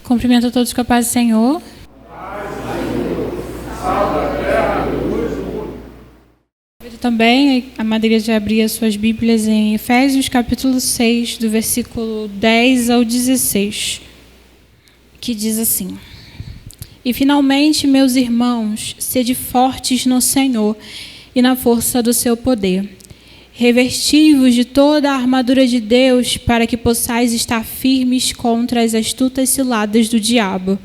Cumprimento a todos com a paz do Senhor. Também a maneira de abrir as suas Bíblias em Efésios capítulo 6, do versículo 10 ao 16, que diz assim: E finalmente, meus irmãos, sede fortes no Senhor e na força do seu poder. Revesti-vos de toda a armadura de Deus, para que possais estar firmes contra as astutas ciladas do diabo.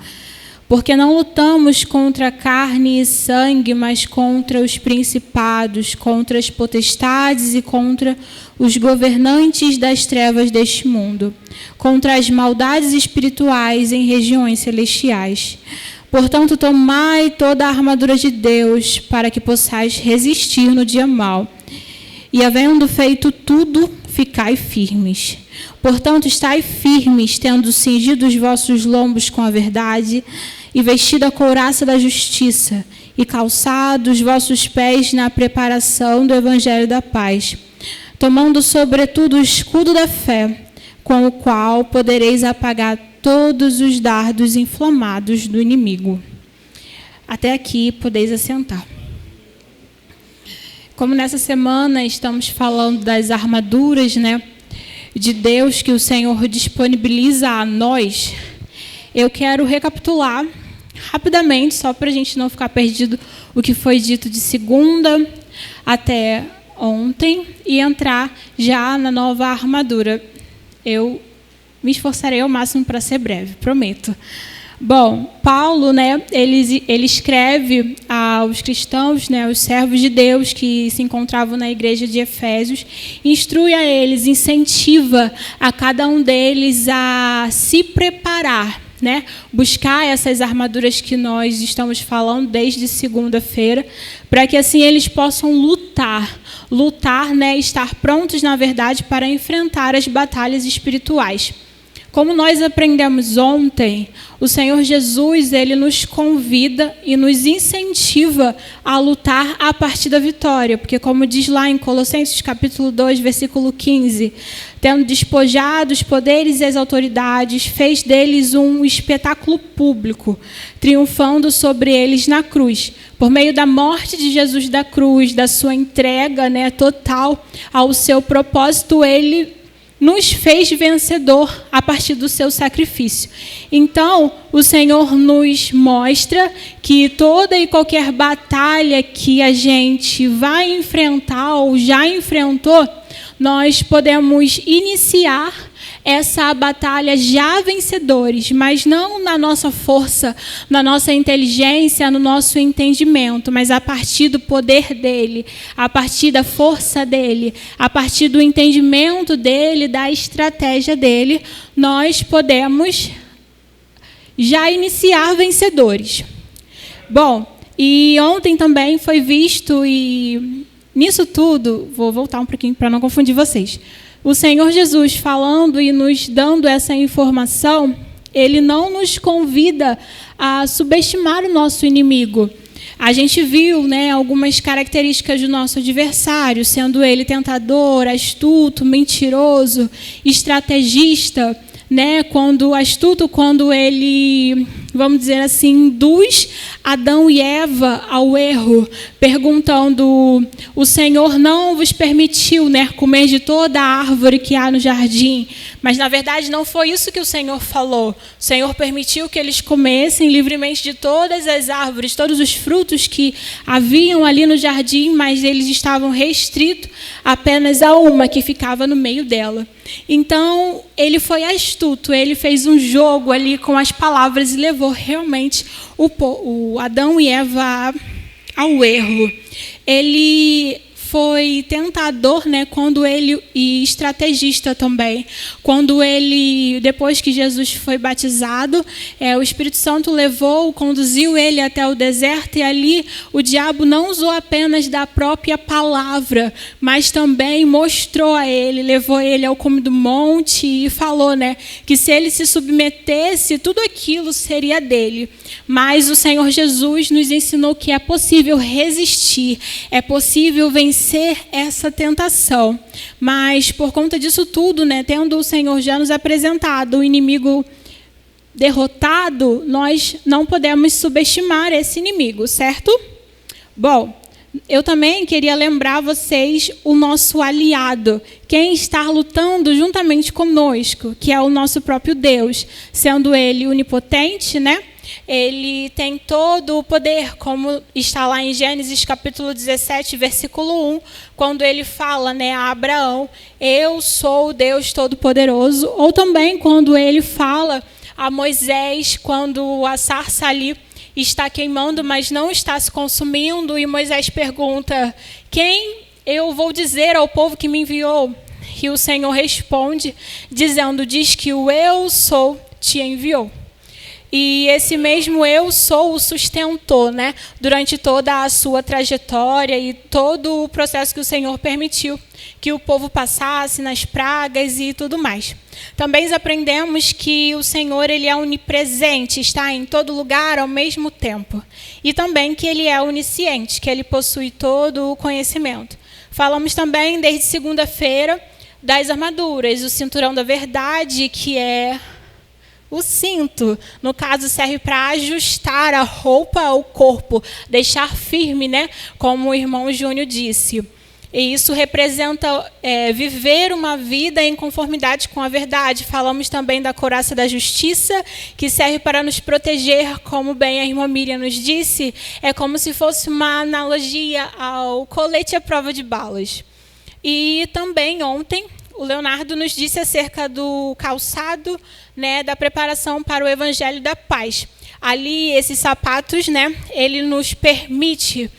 Porque não lutamos contra carne e sangue, mas contra os principados, contra as potestades e contra os governantes das trevas deste mundo, contra as maldades espirituais em regiões celestiais. Portanto, tomai toda a armadura de Deus, para que possais resistir no dia mau. E havendo feito tudo, ficai firmes. Portanto, estai firmes, tendo cingido os vossos lombos com a verdade, e vestido a couraça da justiça, e calçado os vossos pés na preparação do evangelho da paz, tomando sobretudo o escudo da fé, com o qual podereis apagar todos os dardos inflamados do inimigo. Até aqui podeis assentar. Como nessa semana estamos falando das armaduras, de Deus que o Senhor disponibiliza a nós, eu quero recapitular rapidamente, só para a gente não ficar perdido, o que foi dito de segunda até ontem e entrar já na nova armadura. Eu me esforçarei ao máximo para ser breve, prometo. Bom, Paulo, ele escreve aos cristãos, os servos de Deus que se encontravam na igreja de Efésios, instrui a eles, incentiva a cada um deles a se preparar, buscar essas armaduras que nós estamos falando desde segunda-feira, para que assim eles possam lutar, estar prontos, na verdade, para enfrentar as batalhas espirituais. Como nós aprendemos ontem, o Senhor Jesus, ele nos convida e nos incentiva a lutar a partir da vitória, porque como diz lá em Colossenses capítulo 2, versículo 15, tendo despojado os poderes e as autoridades, fez deles um espetáculo público, triunfando sobre eles na cruz. Por meio da morte de Jesus da cruz, da sua entrega total ao seu propósito, ele nos fez vencedor a partir do seu sacrifício. Então, o Senhor nos mostra que toda e qualquer batalha que a gente vai enfrentar ou já enfrentou, nós podemos iniciar essa batalha já vencedores, mas não na nossa força, na nossa inteligência, no nosso entendimento, mas a partir do poder dele, a partir da força dele, a partir do entendimento dele, da estratégia dele, nós podemos já iniciar vencedores. Bom, e ontem também foi visto, e nisso tudo, vou voltar um pouquinho para não confundir vocês, o Senhor Jesus falando e nos dando essa informação, ele não nos convida a subestimar o nosso inimigo. A gente viu algumas características do nosso adversário, sendo ele tentador, astuto, mentiroso, estrategista, quando ele, vamos dizer assim, induz Adão e Eva ao erro, perguntando: o Senhor não vos permitiu comer de toda a árvore que há no jardim? Mas, na verdade, não foi isso que o Senhor falou. O Senhor permitiu que eles comessem livremente de todas as árvores, todos os frutos que haviam ali no jardim, mas eles estavam restritos apenas a uma que ficava no meio dela. Então, ele foi astuto, ele fez um jogo ali com as palavras e levou realmente o Adão e Eva ao erro. Ele foi tentador, e estrategista também. Quando ele, depois que Jesus foi batizado, o Espírito Santo conduziu ele até o deserto, e ali o diabo não usou apenas da própria palavra, mas também mostrou a ele, levou ele ao cume do monte e falou, que se ele se submetesse, tudo aquilo seria dele. Mas o Senhor Jesus nos ensinou que é possível resistir, é possível vencer essa tentação. Mas por conta disso tudo, tendo o Senhor já nos apresentado o inimigo derrotado, nós não podemos subestimar esse inimigo, certo? Bom, eu também queria lembrar vocês o nosso aliado, quem está lutando juntamente conosco, que é o nosso próprio Deus, sendo Ele onipotente, né? Ele tem todo o poder, como está lá em Gênesis capítulo 17, versículo 1, quando ele fala, né, a Abraão, eu sou o Deus Todo-Poderoso, ou também quando ele fala a Moisés, quando a sarça ali está queimando, mas não está se consumindo, e Moisés pergunta, quem eu vou dizer ao povo que me enviou? E o Senhor responde, dizendo, diz que o eu sou te enviou. E esse mesmo eu sou o sustentou, né, durante toda a sua trajetória e todo o processo que o Senhor permitiu que o povo passasse nas pragas e tudo mais. Também aprendemos que o Senhor ele é onipresente, está em todo lugar ao mesmo tempo. E também que ele é onisciente, que ele possui todo o conhecimento. Falamos também desde segunda-feira das armaduras, o cinturão da verdade, que é o cinto, no caso, serve para ajustar a roupa ao corpo, deixar firme, né? Como o irmão Júnior disse. E isso representa viver uma vida em conformidade com a verdade. Falamos também da couraça da justiça, que serve para nos proteger, como bem a irmã Miriam nos disse, é como se fosse uma analogia ao colete à prova de balas. E também ontem, o Leonardo nos disse acerca do calçado, né, da preparação para o Evangelho da Paz. Ali, esses sapatos, né, ele nos permite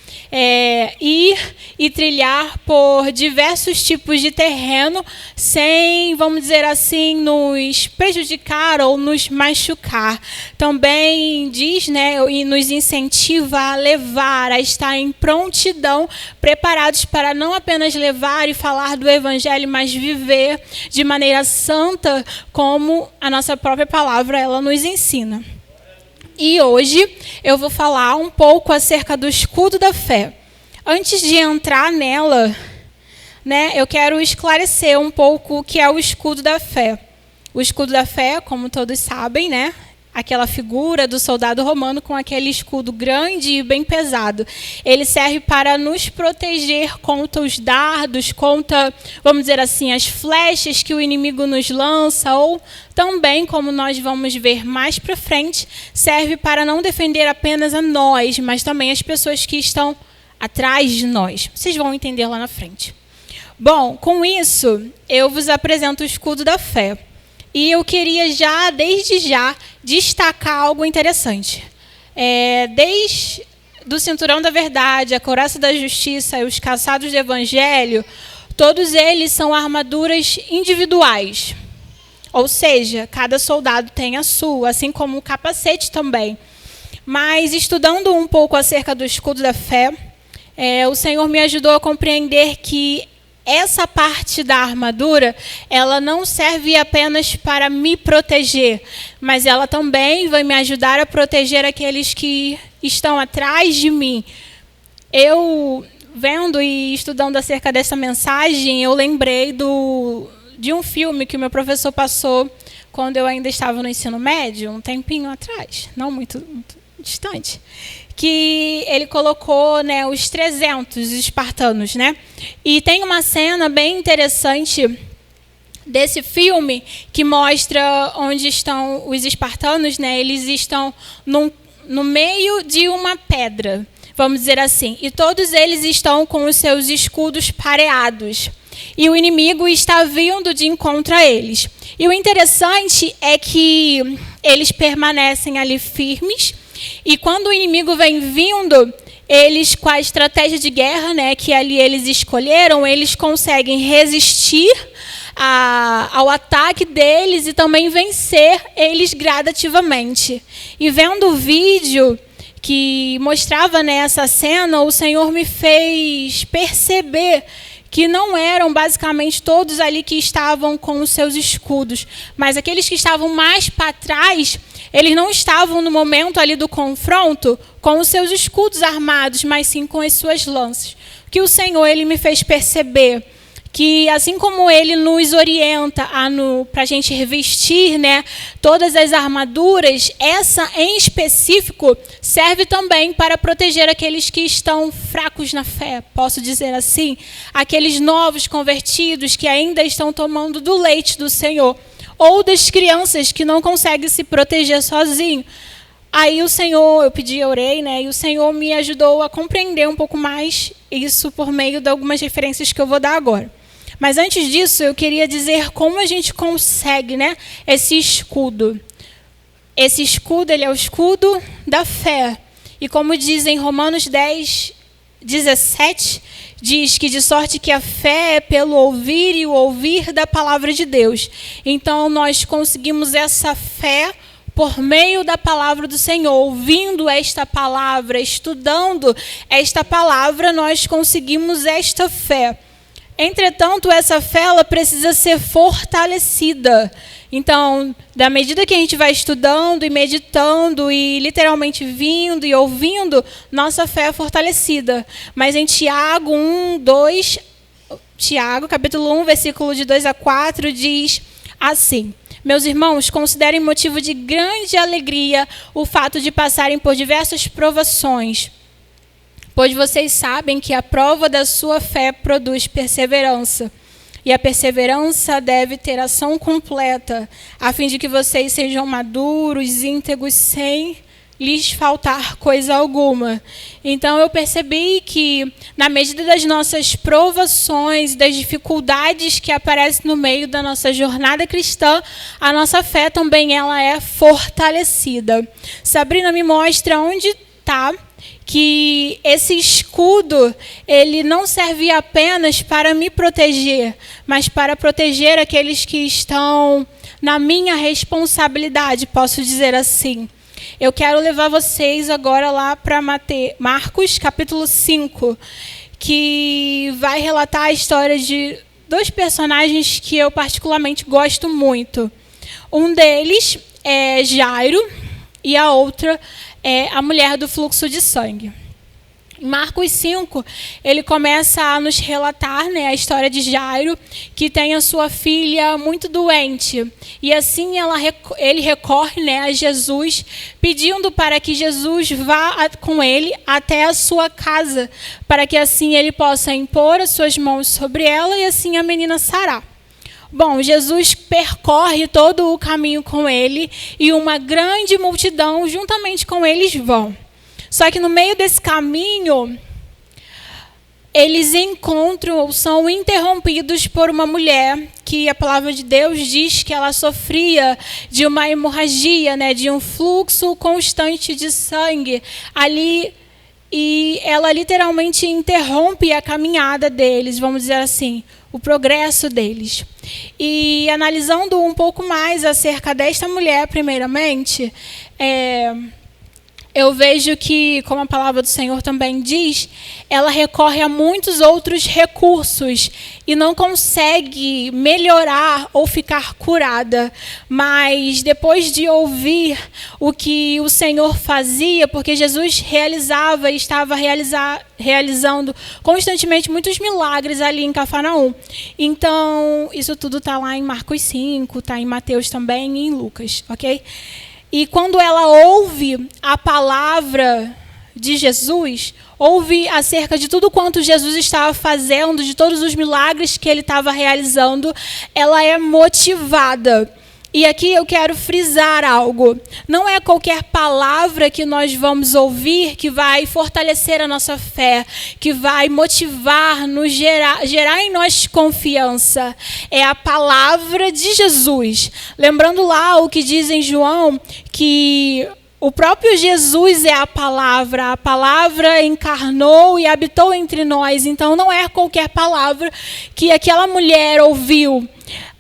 ir e trilhar por diversos tipos de terreno sem, vamos dizer assim, nos prejudicar ou nos machucar. Também diz, né, e nos incentiva a levar, a estar em prontidão, preparados para não apenas levar e falar do Evangelho, mas viver de maneira santa, como a nossa própria palavra ela nos ensina. E hoje eu vou falar um pouco acerca do escudo da fé. Antes de entrar nela, né, eu quero esclarecer um pouco o que é o escudo da fé. O escudo da fé, como todos sabem, né, aquela figura do soldado romano com aquele escudo grande e bem pesado. Ele serve para nos proteger contra os dardos, contra, vamos dizer assim, as flechas que o inimigo nos lança, ou também, como nós vamos ver mais para frente, serve para não defender apenas a nós, mas também as pessoas que estão atrás de nós. Vocês vão entender lá na frente. Bom, com isso, eu vos apresento o escudo da fé. E eu queria desde já, destacar algo interessante. Desde do cinturão da verdade, a couraça da justiça e os calçados do evangelho, todos eles são armaduras individuais. Ou seja, cada soldado tem a sua, assim como o capacete também. Mas estudando um pouco acerca do escudo da fé, o Senhor me ajudou a compreender que essa parte da armadura, ela não serve apenas para me proteger, mas ela também vai me ajudar a proteger aqueles que estão atrás de mim. Eu, vendo e estudando acerca dessa mensagem, eu lembrei de um filme que o meu professor passou quando eu ainda estava no ensino médio, um tempinho atrás, não muito distante, que ele colocou, né, os 300 espartanos, né? E tem uma cena bem interessante desse filme que mostra onde estão os espartanos, né? Eles estão no meio de uma pedra, vamos dizer assim, e todos eles estão com os seus escudos pareados. E o inimigo está vindo de encontro a eles. E o interessante é que eles permanecem ali firmes. E quando o inimigo vem vindo, eles, com a estratégia de guerra, né, que ali eles escolheram, eles conseguem resistir ao ataque deles e também vencer eles gradativamente. E vendo o vídeo que mostrava, né, essa cena, o Senhor me fez perceber que não eram basicamente todos ali que estavam com os seus escudos, mas aqueles que estavam mais para trás, eles não estavam no momento ali do confronto com os seus escudos armados, mas sim com as suas lanças. Que o Senhor ele me fez perceber que assim como ele nos orienta para a gente revestir, né, todas as armaduras, essa em específico serve também para proteger aqueles que estão fracos na fé, posso dizer assim, aqueles novos convertidos que ainda estão tomando do leite do Senhor, ou das crianças que não conseguem se proteger sozinho. Aí o Senhor, eu orei, né? E o Senhor me ajudou a compreender um pouco mais isso por meio de algumas referências que eu vou dar agora. Mas antes disso, eu queria dizer como a gente consegue, né, esse escudo. Esse escudo, ele é o escudo da fé. E como diz em Romanos 10, 17, diz que de sorte que a fé é pelo ouvir e o ouvir da palavra de Deus. Então, nós conseguimos essa fé por meio da palavra do Senhor, ouvindo esta palavra, estudando esta palavra, nós conseguimos esta fé. Entretanto, essa fé ela precisa ser fortalecida. Então, da medida que a gente vai estudando e meditando e literalmente vindo e ouvindo, nossa fé é fortalecida. Mas em Tiago 1, Tiago, capítulo 1, versículo de 2 a 4, diz assim: meus irmãos, considerem motivo de grande alegria o fato de passarem por diversas provações, pois vocês sabem que a prova da sua fé produz perseverança. E a perseverança deve ter ação completa, a fim de que vocês sejam maduros, íntegros, sem lhes faltar coisa alguma. Então eu percebi que, na medida das nossas provações, das dificuldades que aparecem no meio da nossa jornada cristã, a nossa fé também ela é fortalecida. Sabrina me mostra onde está que esse escudo, ele não serve apenas para me proteger, mas para proteger aqueles que estão na minha responsabilidade, posso dizer assim. Eu quero levar vocês agora lá para Marcos, capítulo 5, que vai relatar a história de dois personagens que eu particularmente gosto muito. Um deles é Jairo e a outra é a mulher do fluxo de sangue. Em Marcos 5, ele começa a nos relatar, né, a história de Jairo, que tem a sua filha muito doente. E assim ele recorre, né, a Jesus, pedindo para que Jesus vá com ele até a sua casa, para que assim ele possa impor as suas mãos sobre ela e assim a menina sarar. Bom, Jesus percorre todo o caminho com ele e uma grande multidão juntamente com eles vão. Só que no meio desse caminho, eles encontram ou são interrompidos por uma mulher que a palavra de Deus diz que ela sofria de uma hemorragia, né, de um fluxo constante de sangue ali. E ela literalmente interrompe a caminhada deles, vamos dizer assim, o progresso deles. E analisando um pouco mais acerca desta mulher, primeiramente, eu vejo que, como a palavra do Senhor também diz, ela recorre a muitos outros recursos e não consegue melhorar ou ficar curada. Mas depois de ouvir o que o Senhor fazia, porque Jesus realizava e estava realizando constantemente muitos milagres ali em Cafarnaum. Então, isso tudo está lá em Marcos 5, está em Mateus também e em Lucas, ok? E quando ela ouve a palavra de Jesus, ouve acerca de tudo quanto Jesus estava fazendo, de todos os milagres que ele estava realizando, ela é motivada. E aqui eu quero frisar algo. Não é qualquer palavra que nós vamos ouvir que vai fortalecer a nossa fé, que vai motivar, nos gerar em nós confiança. É a palavra de Jesus. Lembrando lá o que diz em João, que o próprio Jesus é a palavra encarnou e habitou entre nós. Então não é qualquer palavra que aquela mulher ouviu.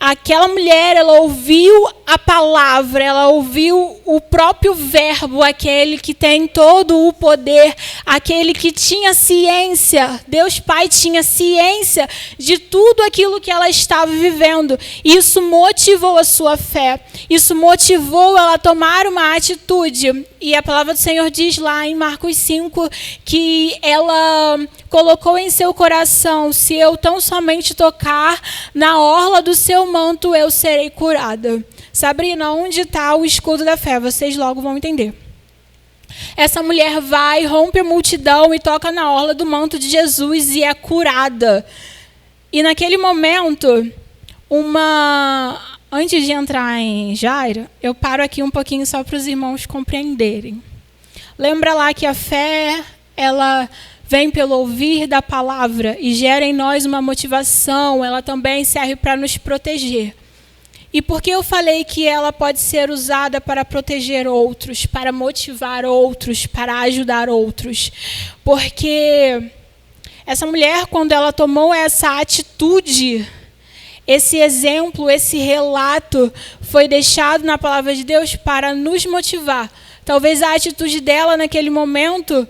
aquela mulher, ela ouviu a palavra, ela ouviu o próprio verbo, aquele que tem todo o poder, aquele que tinha ciência. Deus Pai tinha ciência de tudo aquilo que ela estava vivendo. Isso motivou a sua fé. Isso motivou ela a tomar uma atitude. E a palavra do Senhor diz lá em Marcos 5 que ela colocou em seu coração: se eu tão somente tocar na orla do seu manto, eu serei curada. Sabrina, onde está o escudo da fé? Vocês logo vão entender. Essa mulher vai, rompe a multidão e toca na orla do manto de Jesus e é curada. E naquele momento, antes de entrar em Jairo, eu paro aqui um pouquinho só para os irmãos compreenderem. Lembra lá que a fé, ela vem pelo ouvir da palavra e gera em nós uma motivação, ela também serve para nos proteger. E por que eu falei que ela pode ser usada para proteger outros, para motivar outros, para ajudar outros? Porque essa mulher, quando ela tomou essa atitude, esse exemplo, esse relato foi deixado na palavra de Deus para nos motivar. Talvez a atitude dela naquele momento,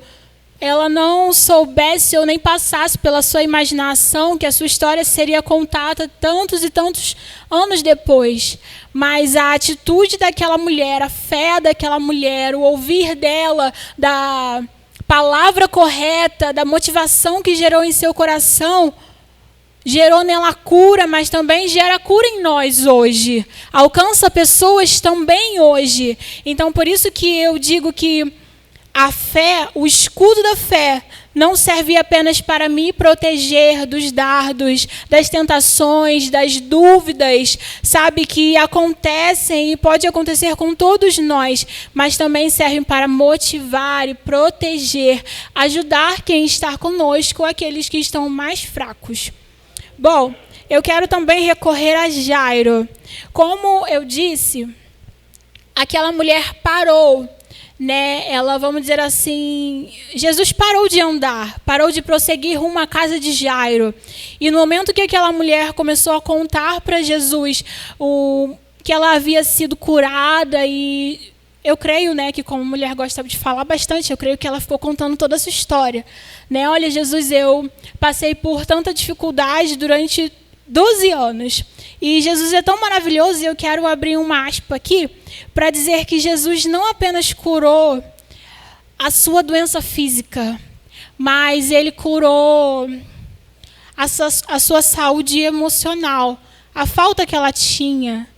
ela não soubesse ou nem passasse pela sua imaginação que a sua história seria contada tantos e tantos anos depois. Mas a atitude daquela mulher, a fé daquela mulher, o ouvir dela, da palavra correta, da motivação que gerou em seu coração, gerou nela cura, mas também gera cura em nós hoje. Alcança pessoas também hoje. Então, por isso que eu digo que a fé, o escudo da fé, não serve apenas para me proteger dos dardos, das tentações, das dúvidas, sabe, que acontecem e pode acontecer com todos nós, mas também serve para motivar e proteger, ajudar quem está conosco, aqueles que estão mais fracos. Bom, eu quero também recorrer a Jairo. Como eu disse, aquela mulher parou. Ela, vamos dizer assim, Jesus parou de andar, parou de prosseguir rumo à casa de Jairo. E no momento que aquela mulher começou a contar para Jesus que ela havia sido curada, e eu creio, que como mulher gosta de falar bastante, eu creio que ela ficou contando toda a sua história. Olha, Jesus, eu passei por tanta dificuldade durante 12 anos. E Jesus é tão maravilhoso, e eu quero abrir uma aspa aqui para dizer que Jesus não apenas curou a sua doença física, mas ele curou a sua saúde emocional, a falta que ela tinha.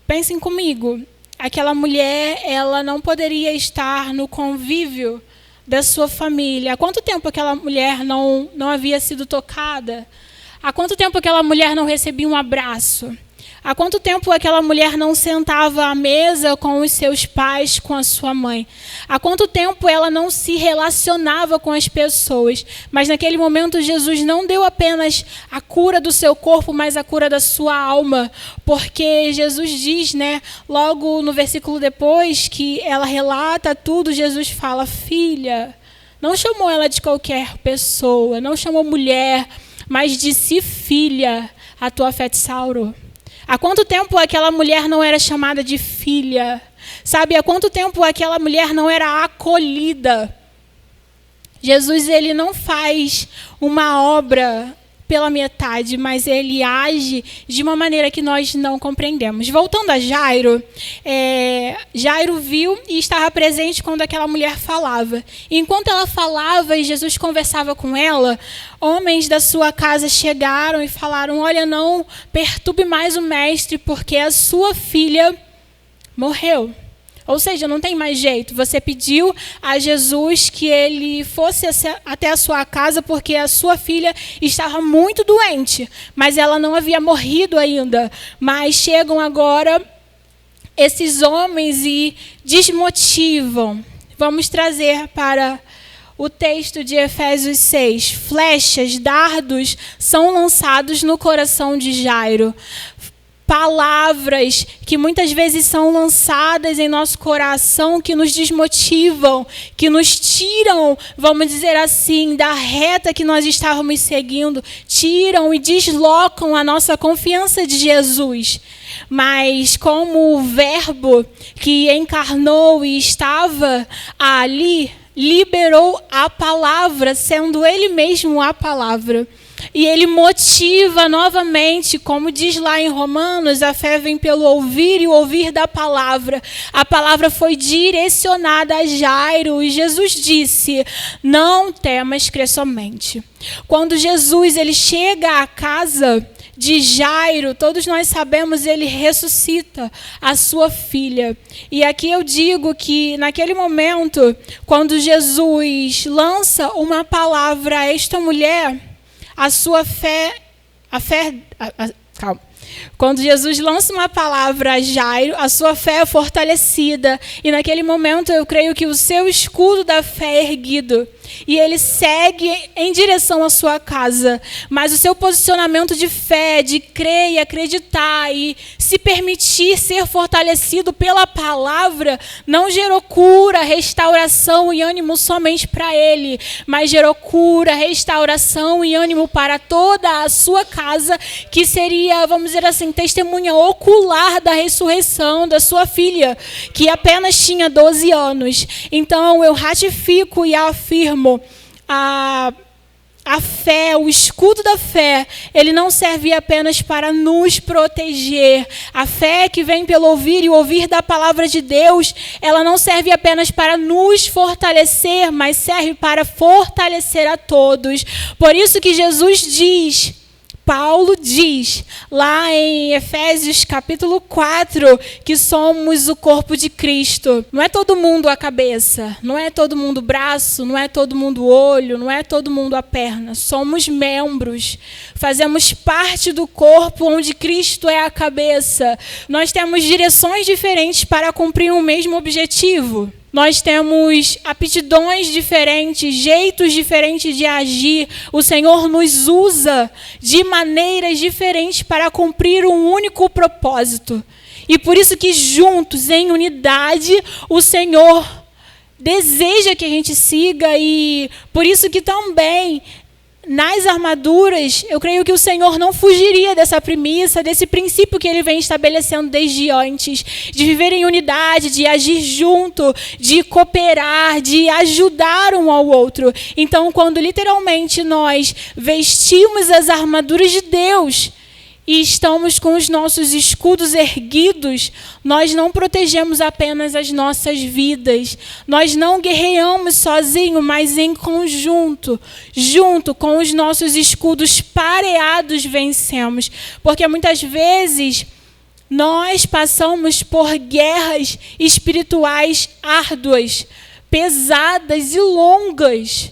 Pensem comigo, aquela mulher, ela não poderia estar no convívio da sua família. Há quanto tempo aquela mulher não havia sido tocada? Há quanto tempo aquela mulher não recebia um abraço? Há quanto tempo aquela mulher não sentava à mesa com os seus pais, com a sua mãe? Há quanto tempo ela não se relacionava com as pessoas? Mas naquele momento Jesus não deu apenas a cura do seu corpo, mas a cura da sua alma. Porque Jesus diz, logo no versículo depois, que ela relata tudo, Jesus fala: filha, não chamou ela de qualquer pessoa, não chamou mulher, mas disse: filha, a tua fé te sarou. Há quanto tempo aquela mulher não era chamada de filha? Sabe, há quanto tempo aquela mulher não era acolhida? Jesus, ele não faz uma obra pela metade, mas ele age de uma maneira que nós não compreendemos. Voltando a Jairo, Jairo viu e estava presente quando aquela mulher falava. E enquanto ela falava e Jesus conversava com ela, homens da sua casa chegaram e falaram: olha, não perturbe mais o mestre, porque a sua filha morreu. Ou seja, não tem mais jeito. Você pediu a Jesus que ele fosse até a sua casa porque a sua filha estava muito doente, mas ela não havia morrido ainda. Mas chegam agora esses homens e desmotivam. Vamos trazer para o texto de Efésios 6. Flechas, dardos são lançados no coração de Jairo. palavras que muitas vezes são lançadas em nosso coração, que nos desmotivam, que nos tiram, vamos dizer assim, da reta que nós estávamos seguindo, tiram e deslocam a nossa confiança de Jesus. Mas como o Verbo que encarnou e estava ali, liberou a palavra, sendo Ele mesmo a palavra. E Ele motiva novamente, como diz lá em Romanos, a fé vem pelo ouvir e o ouvir da palavra. A palavra foi direcionada a Jairo e Jesus disse: não temas, crê somente. Quando Jesus ele chega à casa de Jairo, todos nós sabemos, ele ressuscita a sua filha. E aqui eu digo que naquele momento, quando Jesus lança uma palavra a esta mulher, a sua fé, calma. Quando Jesus lança uma palavra a Jairo, a sua fé é fortalecida. E naquele momento eu creio que o seu escudo da fé é erguido. E ele segue em direção à sua casa. Mas o seu posicionamento de fé, de crer e acreditar e se permitir ser fortalecido pela palavra, não gerou cura, restauração e ânimo somente para ele, mas gerou cura, restauração e ânimo para toda a sua casa, que seria, vamos dizer assim, testemunha ocular da ressurreição da sua filha, que apenas tinha 12 anos. Então eu ratifico e afirmo a fé, o escudo da fé, ele não serve apenas para nos proteger. A fé que vem pelo ouvir e o ouvir da palavra de Deus, ela não serve apenas para nos fortalecer, mas serve para fortalecer a todos. Por isso que Jesus diz, Paulo diz lá em Efésios capítulo 4 que somos o corpo de Cristo. Não é todo mundo a cabeça, não é todo mundo o braço, não é todo mundo o olho, não é todo mundo a perna. Somos membros, fazemos parte do corpo onde Cristo é a cabeça. Nós temos direções diferentes para cumprir o mesmo objetivo. Nós temos aptidões diferentes, jeitos diferentes de agir. O Senhor nos usa de maneiras diferentes para cumprir um único propósito. E por isso que juntos, em unidade, o Senhor deseja que a gente siga. E por isso que também, nas armaduras, eu creio que o Senhor não fugiria dessa premissa, desse princípio que Ele vem estabelecendo desde antes, de viver em unidade, de agir junto, de cooperar, de ajudar um ao outro. Então, quando literalmente nós vestimos as armaduras de Deus e estamos com os nossos escudos erguidos, nós não protegemos apenas as nossas vidas. Nós não guerreamos sozinhos, mas em conjunto. Junto com os nossos escudos pareados vencemos. Porque muitas vezes nós passamos por guerras espirituais árduas, pesadas e longas,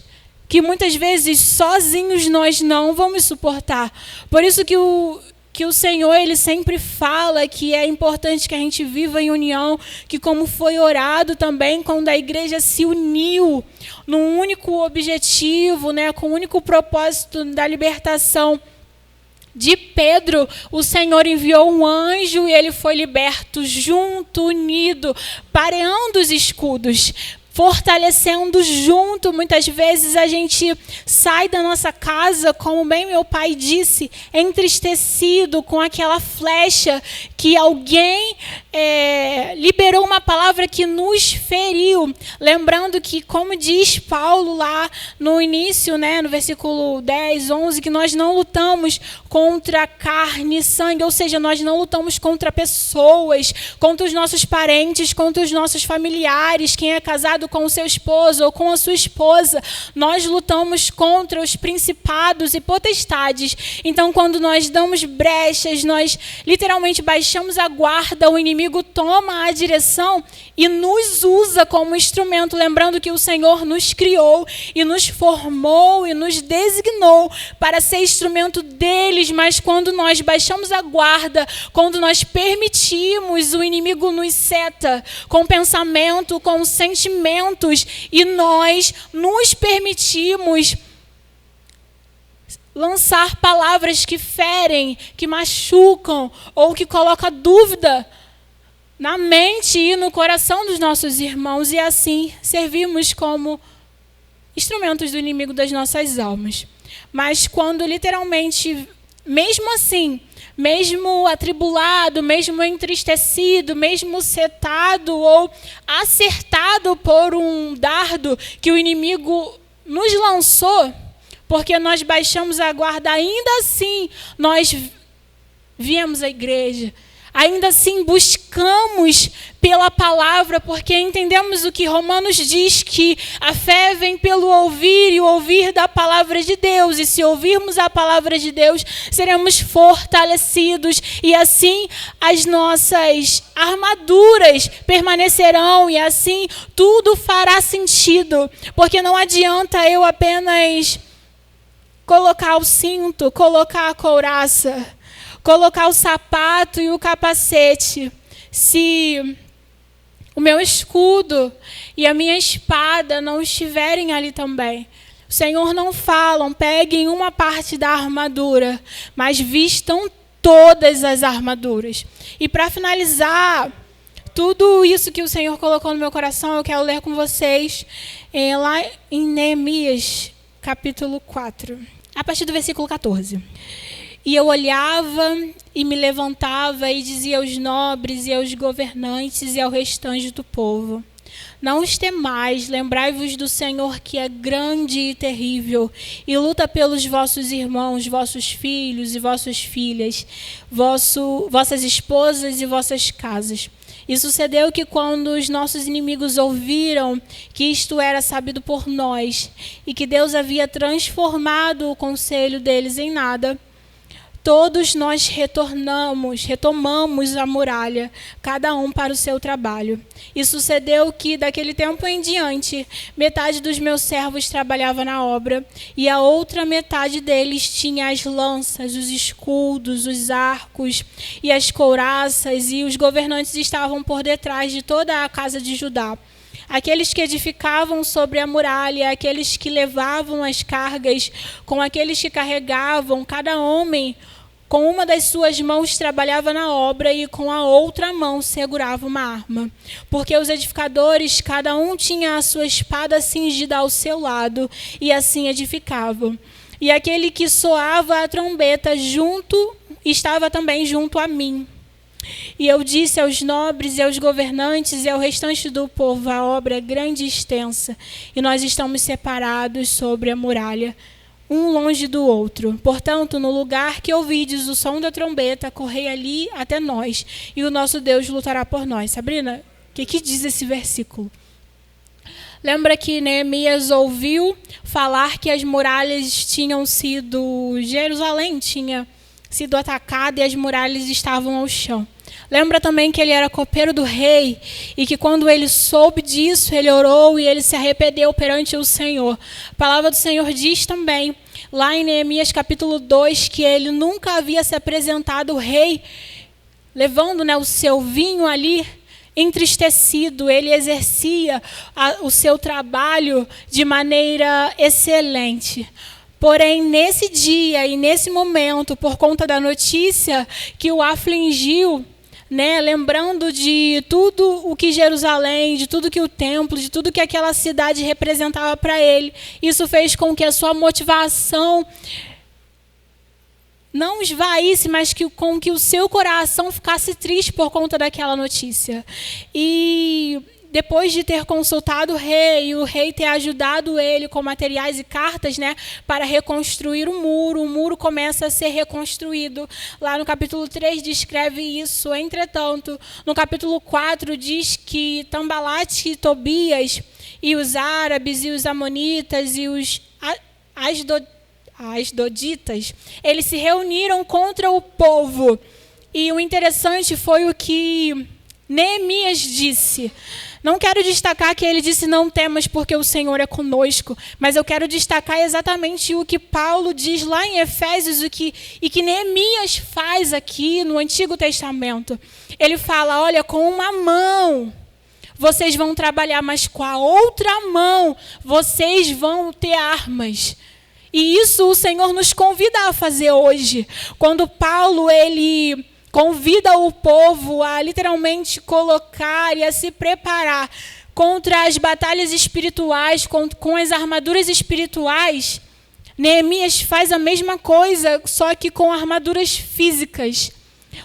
que muitas vezes sozinhos nós não vamos suportar. Por isso que o Senhor, Ele sempre fala que é importante que a gente viva em união, que como foi orado também, quando a igreja se uniu num único objetivo, né, com o único propósito da libertação de Pedro, o Senhor enviou um anjo e ele foi liberto junto, unido, pareando os escudos, fortalecendo junto. Muitas vezes a gente sai da nossa casa, como bem meu pai disse, entristecido com aquela flecha que alguém liberou uma palavra que nos feriu. Lembrando que, como diz Paulo lá no início, né, no versículo 10, 11, que nós não lutamos contra carne e sangue, ou seja, nós não lutamos contra pessoas, contra os nossos parentes, contra os nossos familiares, quem é casado com o seu esposo ou com a sua esposa. Nós lutamos contra os principados e potestades. Então, quando nós damos brechas, nós literalmente baixamos a guarda, o inimigo toma a direção e nos usa como instrumento, lembrando que o Senhor nos criou e nos formou e nos designou para ser instrumento deles, mas quando nós baixamos a guarda, quando nós permitimos, o inimigo nos seta com pensamento, com sentimentos, e nós nos permitimos lançar palavras que ferem, que machucam ou que colocam dúvida na mente e no coração dos nossos irmãos, e assim servimos como instrumentos do inimigo das nossas almas. Mas quando literalmente, mesmo assim, mesmo atribulado, mesmo entristecido, mesmo setado ou acertado por um dardo que o inimigo nos lançou, porque nós baixamos a guarda, ainda assim nós viemos à igreja. Ainda assim buscamos pela palavra, porque entendemos o que Romanos diz, que a fé vem pelo ouvir e o ouvir da palavra de Deus. E se ouvirmos a palavra de Deus, seremos fortalecidos. E assim as nossas armaduras permanecerão e assim tudo fará sentido. Porque não adianta eu apenas colocar o cinto, colocar a couraça, colocar o sapato e o capacete, se o meu escudo e a minha espada não estiverem ali também. O Senhor não fala, peguem uma parte da armadura, mas vistam todas as armaduras. E para finalizar tudo isso que o Senhor colocou no meu coração, eu quero ler com vocês lá em Neemias, capítulo 4, a partir do versículo 14. E eu olhava e me levantava e dizia aos nobres e aos governantes e ao restante do povo: não os temais, lembrai-vos do Senhor, que é grande e terrível, e luta pelos vossos irmãos, vossos filhos e vossas filhas, vossas esposas e vossas casas. E sucedeu que quando os nossos inimigos ouviram que isto era sabido por nós, e que Deus havia transformado o conselho deles em nada, todos nós retomamos a muralha, cada um para o seu trabalho. E sucedeu que, daquele tempo em diante, metade dos meus servos trabalhava na obra, e a outra metade deles tinha as lanças, os escudos, os arcos e as couraças, e os governantes estavam por detrás de toda a casa de Judá. Aqueles que edificavam sobre a muralha, aqueles que levavam as cargas, com aqueles que carregavam, cada homem com uma das suas mãos trabalhava na obra e com a outra mão segurava uma arma. Porque os edificadores, cada um tinha a sua espada cingida ao seu lado, e assim edificavam. E aquele que soava a trombeta estava também junto a mim. E eu disse aos nobres e aos governantes e ao restante do povo: a obra é grande e extensa, e nós estamos separados sobre a muralha, um longe do outro. Portanto, no lugar que ouvides o som da trombeta, correi ali até nós, e o nosso Deus lutará por nós. Sabrina, o que diz esse versículo? Lembra que Neemias ouviu falar que as muralhas tinham sido... Jerusalém tinha sido atacada e as muralhas estavam ao chão. Lembra também que ele era copeiro do rei e que quando ele soube disso, ele orou e ele se arrependeu perante o Senhor. A palavra do Senhor diz também, lá em Neemias capítulo 2, que ele nunca havia se apresentado ao rei, levando o seu vinho ali entristecido. Ele exercia o seu trabalho de maneira excelente. Porém, nesse dia e nesse momento, por conta da notícia que o afligiu, lembrando de tudo o que Jerusalém, de tudo que o templo, de tudo que aquela cidade representava para ele, isso fez com que a sua motivação não esvaísse, mas com que o seu coração ficasse triste por conta daquela notícia. E depois de ter consultado o rei, e o rei ter ajudado ele com materiais e cartas, para reconstruir o muro começa a ser reconstruído. Lá no capítulo 3 descreve isso. Entretanto, no capítulo 4 diz que Tambalate e Tobias, e os árabes, e os amonitas, e os asdoditas, eles se reuniram contra o povo. E o interessante foi o que Neemias disse. Não quero destacar que ele disse: não temas, porque o Senhor é conosco. Mas eu quero destacar exatamente o que Paulo diz lá em Efésios e que Neemias faz aqui no Antigo Testamento. Ele fala: olha, com uma mão vocês vão trabalhar, mas com a outra mão vocês vão ter armas. E isso o Senhor nos convida a fazer hoje. Quando Paulo, ele convida o povo a literalmente colocar e a se preparar contra as batalhas espirituais, com as armaduras espirituais, Neemias faz a mesma coisa, só que com armaduras físicas.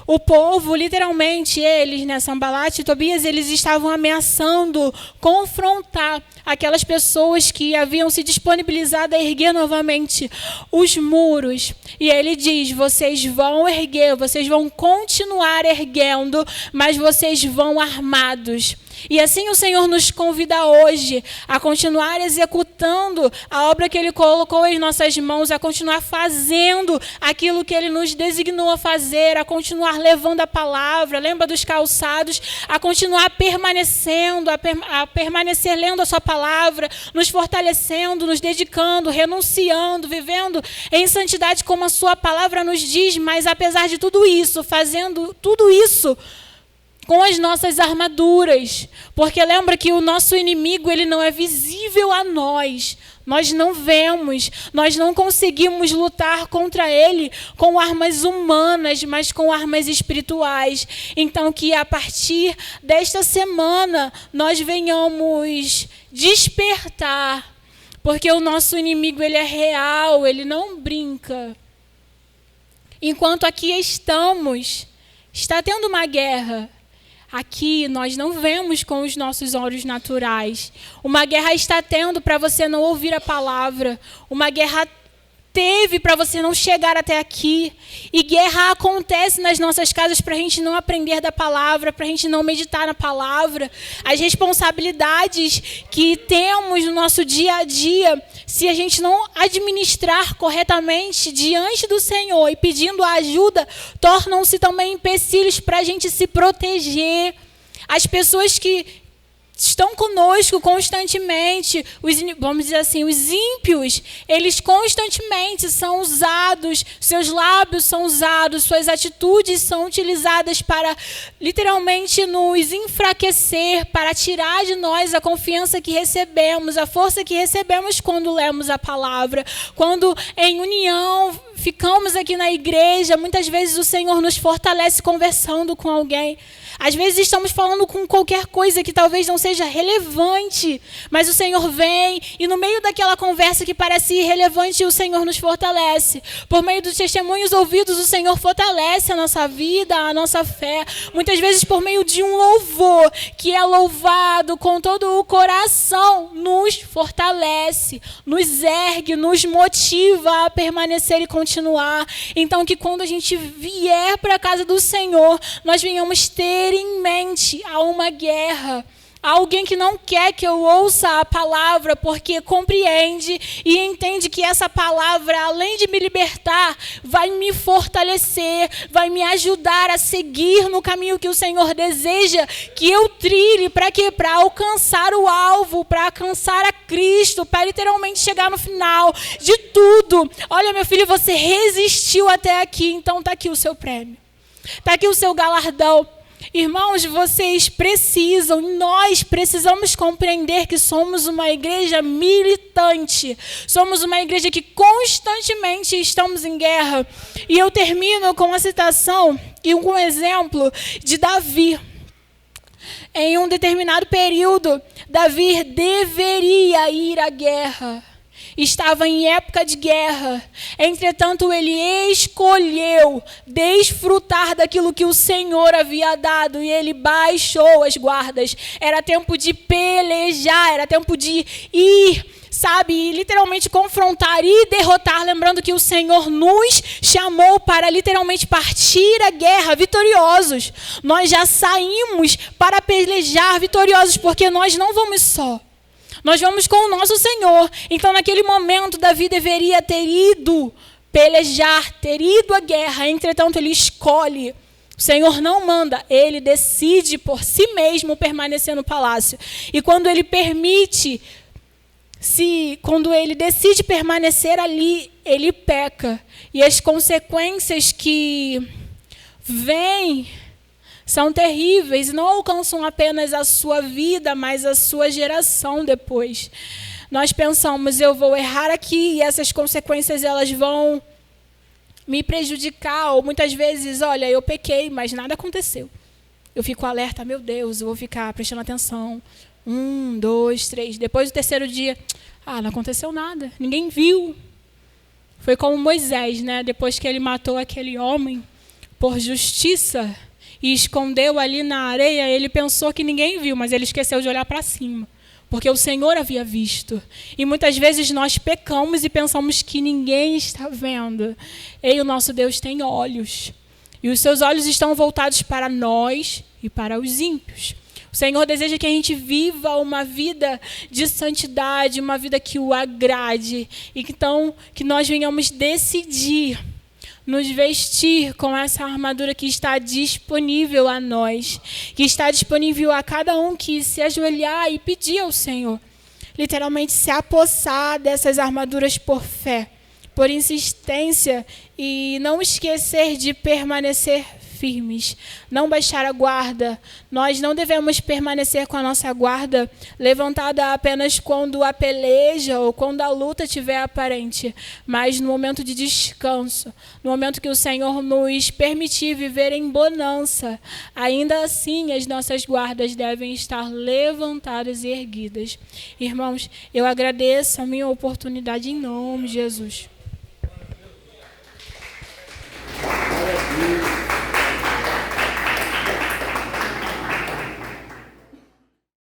O povo, literalmente, eles, Sanbalat e Tobias, eles estavam ameaçando confrontar aquelas pessoas que haviam se disponibilizado a erguer novamente os muros. E ele diz, vocês vão erguer, vocês vão continuar erguendo, mas vocês vão armados. E assim o Senhor nos convida hoje a continuar executando a obra que Ele colocou em nossas mãos, a continuar fazendo aquilo que Ele nos designou a fazer, a continuar levando a palavra, lembra dos calçados, a continuar permanecendo, a permanecer lendo a sua palavra, nos fortalecendo, nos dedicando, renunciando, vivendo em santidade como a sua palavra nos diz, mas apesar de tudo isso, fazendo tudo isso com as nossas armaduras, porque lembra que o nosso inimigo, ele não é visível a nós não vemos, nós não conseguimos lutar contra ele com armas humanas, mas com armas espirituais. Então que a partir desta semana, nós venhamos despertar, porque o nosso inimigo, ele é real, ele não brinca. Enquanto aqui está tendo uma guerra. Aqui nós não vemos com os nossos olhos naturais. Uma guerra está tendo para você não ouvir a palavra. Uma guerra teve para você não chegar até aqui. E guerra acontece nas nossas casas para a gente não aprender da palavra, para a gente não meditar na palavra. As responsabilidades que temos no nosso dia a dia, se a gente não administrar corretamente diante do Senhor e pedindo a ajuda, tornam-se também empecilhos para a gente se proteger. As pessoas que estão conosco constantemente, vamos dizer assim, os ímpios, eles constantemente são usados, seus lábios são usados, suas atitudes são utilizadas para literalmente nos enfraquecer, para tirar de nós a confiança que recebemos, a força que recebemos quando lemos a palavra, quando em união ficamos aqui na igreja, muitas vezes o Senhor nos fortalece conversando com alguém. Às vezes estamos falando com qualquer coisa que talvez não seja relevante, mas o Senhor vem e no meio daquela conversa que parece irrelevante, o Senhor nos fortalece. Por meio dos testemunhos ouvidos, o Senhor fortalece a nossa vida, a nossa fé. Muitas vezes por meio de um louvor que é louvado com todo o coração, nos fortalece, nos ergue, nos motiva a permanecer e continuar. Então que quando a gente vier para a casa do Senhor, nós venhamos ter em mente a uma guerra, a alguém que não quer que eu ouça a palavra, porque compreende e entende que essa palavra, além de me libertar, vai me fortalecer, vai me ajudar a seguir no caminho que o Senhor deseja que eu trilhe. Para quê? Para alcançar o alvo, para alcançar a Cristo, para literalmente chegar no final de tudo. Olha, meu filho, você resistiu até aqui, então está aqui o seu prêmio, está aqui o seu galardão. Irmãos, vocês precisam, nós precisamos compreender que somos uma igreja militante. Somos uma igreja que constantemente estamos em guerra. E eu termino com uma citação e um exemplo de Davi. Em um determinado período, Davi deveria ir à guerra. Estava em época de guerra. Entretanto, ele escolheu desfrutar daquilo que o Senhor havia dado e ele baixou as guardas. Era tempo de pelejar, era tempo de ir, sabe, literalmente confrontar e derrotar, lembrando que o Senhor nos chamou para literalmente partir a guerra vitoriosos. Nós já saímos para pelejar vitoriosos, porque nós não vamos só. Nós vamos com o nosso Senhor. Então, naquele momento, Davi deveria ter ido pelejar, ter ido à guerra. Entretanto, ele escolhe. O Senhor não manda, ele decide por si mesmo permanecer no palácio. E quando ele quando ele decide permanecer ali, ele peca. E as consequências que vêm são terríveis, não alcançam apenas a sua vida, mas a sua geração depois. nós pensamos, eu vou errar aqui e essas consequências elas vão me prejudicar, ou muitas vezes, olha, eu pequei, mas nada aconteceu. Eu fico alerta, meu Deus, eu vou ficar prestando atenção. 1, 2, 3. Depois do terceiro dia, não aconteceu nada, ninguém viu. Foi como Moisés, né? Depois que ele matou aquele homem por justiça e escondeu ali na areia, ele pensou que ninguém viu, mas ele esqueceu de olhar para cima, porque o Senhor havia visto. E muitas vezes nós pecamos e pensamos que ninguém está vendo. E o nosso Deus tem olhos. E os seus olhos estão voltados para nós e para os ímpios. O Senhor deseja que a gente viva uma vida de santidade, uma vida que o agrade. E então, que nós venhamos decidir nos vestir com essa armadura que está disponível a nós, que está disponível a cada um que se ajoelhar e pedir ao Senhor. Literalmente se apossar dessas armaduras por fé, por insistência, e não esquecer de permanecer firmes, não baixar a guarda. Nós não devemos permanecer com a nossa guarda levantada apenas quando a peleja ou quando a luta estiver aparente, mas no momento de descanso, no momento que o Senhor nos permitir viver em bonança, ainda assim as nossas guardas devem estar levantadas e erguidas. Irmãos, eu agradeço a minha oportunidade em nome de Jesus.